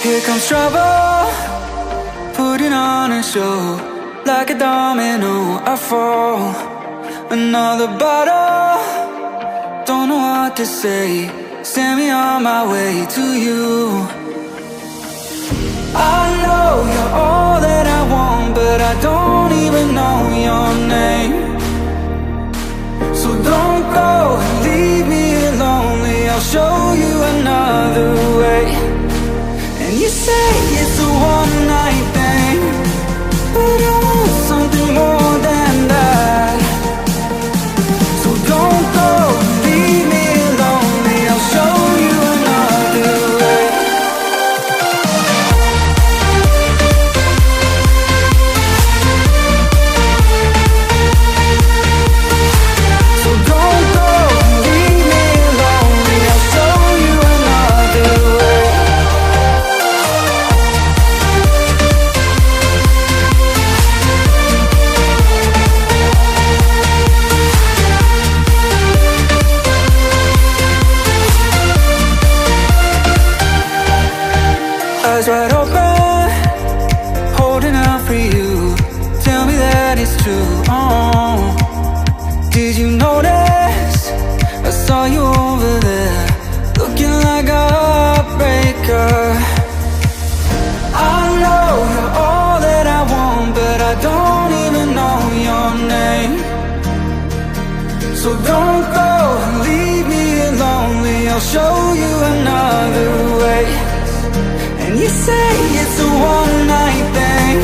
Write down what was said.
Here comes trouble, putting on a show. Like a domino, I fall. Another bottle, don't know what to say. Send me on my way to you. I know you're all that I want, but I don't even know your name. So don't go and leave me lonely, I'll show you another way. And you say it's a one-night thing, but I want something more than that. So don't go and leave me lonely, I'll show you another way. So don't go and leave me lonely, I'll show you another way. Eyes wide open, holding out for you. Tell me that it's true. Oh, did you notice? I saw you over there, looking like a heartbreaker. I know you're all that I want, but I don't even know your name. So don't go and leave me lonely, I'll show you another way. And you say it's a one-night thing,